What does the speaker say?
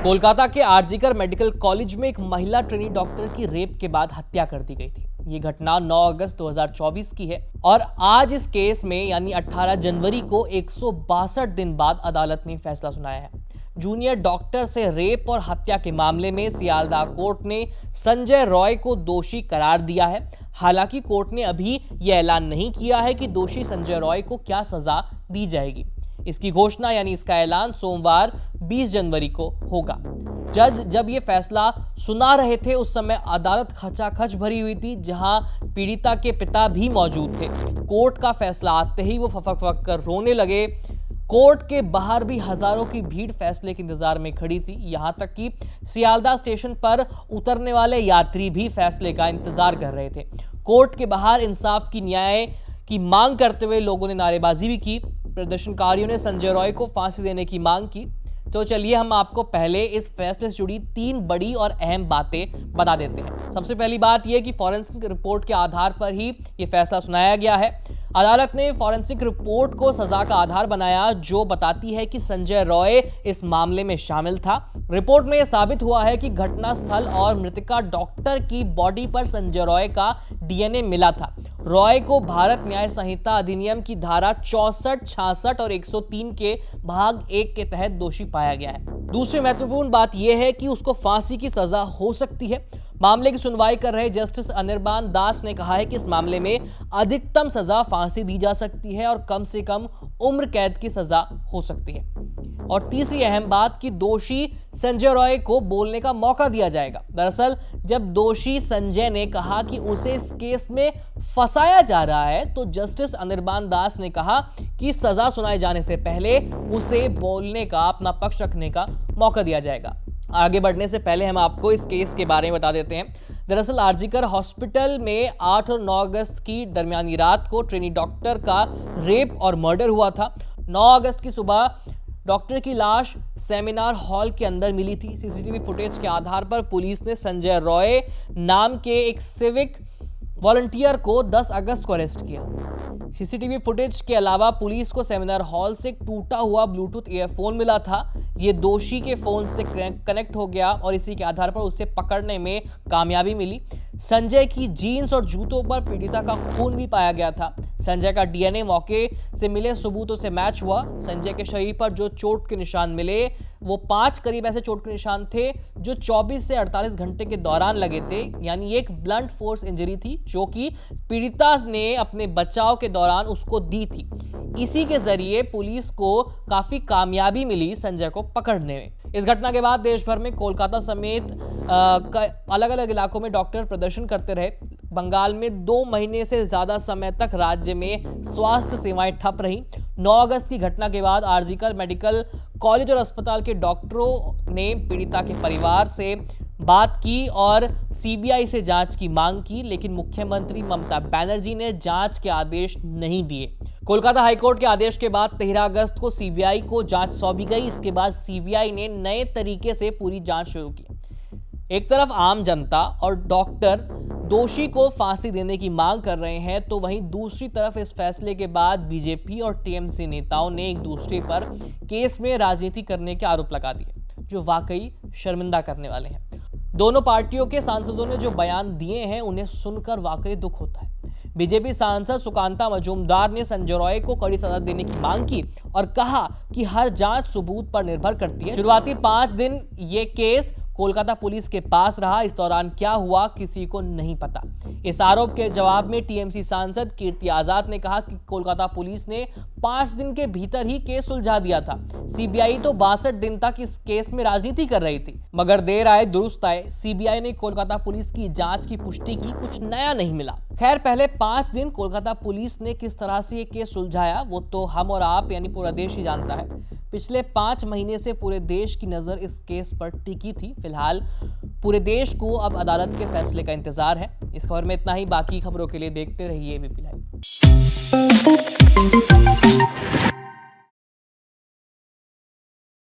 कोलकाता के RG Kar medical college में एक महिला ट्रेनी डॉक्टर की रेप के बाद हत्या कर दी गई थी। ये घटना 9 अगस्त 2024 की है और आज इस केस में यानी 18 जनवरी को 162 दिन बाद अदालत ने फैसला सुनाया है। जूनियर डॉक्टर से रेप और हत्या के मामले में सियालदह कोर्ट ने संजय रॉय को दोषी करार दिया है। हालांकि कोर्ट ने अभी यह ऐलान नहीं किया है कि दोषी संजय रॉय को क्या सजा दी जाएगी। इसकी घोषणा यानी इसका ऐलान सोमवार 20 जनवरी को होगा। जज जब ये फैसला सुना रहे थे उस समय अदालत खचाखच भरी हुई थी, जहां पीड़िता के पिता भी मौजूद थे। कोर्ट का फैसला आते ही वो फक कर रोने लगे। कोर्ट के बाहर भी हजारों की भीड़ फैसले के इंतजार में खड़ी थी। यहां तक कि सियालदह स्टेशन पर उतरने वाले यात्री भी फैसले का इंतजार कर रहे थे। कोर्ट के बाहर इंसाफ की न्याय की मांग करते हुए लोगों ने नारेबाजी भी की। प्रदर्शनकारियों ने संजय रॉय को फांसी देने की मांग की। तो चलिए हम आपको पहले इस फैसले से जुड़ी 3 बड़ी और अहम बातें बता देते हैं। सबसे पहली बात यह कि फॉरेंसिक रिपोर्ट के आधार पर ही यह फैसला सुनाया गया है। अदालत ने फॉरेंसिक रिपोर्ट को सजा का आधार बनाया, जो बताती है कि संजय रॉय इस मामले में शामिल था। रिपोर्ट में यह साबित हुआ है कि घटनास्थल और मृतका डॉक्टर की बॉडी पर संजय रॉय का डीएनए मिला था। रॉय को भारत न्याय संहिता अधिनियम की धारा 64, 66 और 103 के भाग 1 के तहत दोषी पाया गया है। दूसरी महत्वपूर्ण बात यह है कि उसको फांसी की सजा हो सकती है। मामले की सुनवाई कर रहे जस्टिस अनिर्बान दास ने कहा है कि इस मामले में अधिकतम सजा फांसी दी जा सकती है और कम से कम उम्र कैद की सजा हो सकती है। और तीसरी अहम बात कि दोषी संजय रॉय को बोलने का मौका दिया जाएगा। दरअसल जब दोषी संजय ने कहा कि उसे इस केस में फंसाया जा रहा है, तो जस्टिस अनिर्बान दास ने कहा कि सजा सुनाए जाने से पहले उसे बोलने का, अपना पक्ष रखने का मौका दिया जाएगा। आगे बढ़ने से पहले हम आपको इस केस के बारे में बता देते हैं। दरअसल आरजीकर हॉस्पिटल में 8 और 9 अगस्त की दरमियानी रात को ट्रेनी डॉक्टर का रेप और मर्डर हुआ था। 9 अगस्त की सुबह डॉक्टर की लाश सेमिनार हॉल के अंदर मिली थी। सीसीटीवी फुटेज के आधार पर पुलिस ने संजय रॉय नाम के एक सिविक वॉलंटियर को 10 अगस्त को अरेस्ट किया। सीसीटीवी फुटेज के अलावा पुलिस को सेमिनार हॉल से एक टूटा हुआ ब्लूटूथ ईयरफोन मिला था। ये दोषी के फोन से कनेक्ट हो गया और इसी के आधार पर उसे पकड़ने में कामयाबी मिली। संजय की जीन्स और जूतों पर पीड़िता का खून भी पाया गया था। संजय का डीएनए मौके से मिले सबूतों से मैच हुआ। संजय के शरीर पर जो चोट के निशान मिले वो 5 करीब ऐसे चोट के निशान थे जो 24 से 48 घंटे के दौरान लगे थे। यानी एक ब्लंट फोर्स इंजरी थी जो कि पीड़िता ने अपने बचाव के दौरान उसको दी थी। इसी के जरिए पुलिस को काफी कामयाबी मिली संजय को पकड़ने में। इस घटना के बाद देश भर में कोलकाता समेत अलग अलग इलाकों में डॉक्टर प्रदर्शन करते रहे। बंगाल में 2 महीने से ज्यादा समय तक राज्य में स्वास्थ्य सेवाएं ठप रहीं। 9 अगस्त की घटना के बाद आरजीकर मेडिकल कॉलेज और अस्पताल के डॉक्टरों ने पीड़िता के परिवार से बात की और सीबीआई से जांच की मांग की, लेकिन मुख्यमंत्री ममता बनर्जी ने जांच के आदेश नहीं दिए। कोलकाता हाईकोर्ट के आदेश के बाद 13 अगस्त को सीबीआई को जांच सौंपी गई। इसके बाद सीबीआई ने नए तरीके से पूरी जांच शुरू की। एक तरफ आम जनता और डॉक्टर दोषी को फांसी देने की मांग कर रहे हैं, तो वहीं दूसरी तरफ इस फैसले के बाद बीजेपी और टीएमसी नेताओं ने एक दूसरे पर केस में राजनीति करने के आरोप लगा दिए, जो वाकई शर्मिंदा करने वाले हैं। दोनों पार्टियों के सांसदों ने जो बयान दिए हैं उन्हें सुनकर वाकई दुख होता है। बीजेपी सांसद सुकांता मजूमदार ने संजय रॉय को कड़ी सजा देने की मांग की और कहा कि हर जांच सबूत पर निर्भर करती है। शुरुआती 5 दिन ये केस कोलकाता पुलिस के पास रहा। इस दौरान क्या हुआ किसी को नहीं पता। इस आरोप के जवाब में टीएमसी सांसद कीर्ति आजाद ने कहा कि कोलकाता पुलिस ने 5 दिन के भीतर ही केस सुलझा दिया था। सीबीआई तो 62 दिन तक इस केस में राजनीति कर रही थी, मगर देर आए दुरुस्त आए। सीबीआई ने कोलकाता पुलिस की जांच की पुष्टि की, कुछ नया नहीं मिला। खैर, पहले 5 दिन कोलकाता पुलिस ने किस तरह से ये केस सुलझाया वो तो हम और आप यानी पूरा देश ही जानता है। पिछले 5 महीने से पूरे देश की नजर इस केस पर टिकी थी। फिलहाल पूरे देश को अब अदालत के फैसले का इंतजार है। इस खबर में इतना ही। बाकी खबरों के लिए देखते रहिए एबीपी लाइव।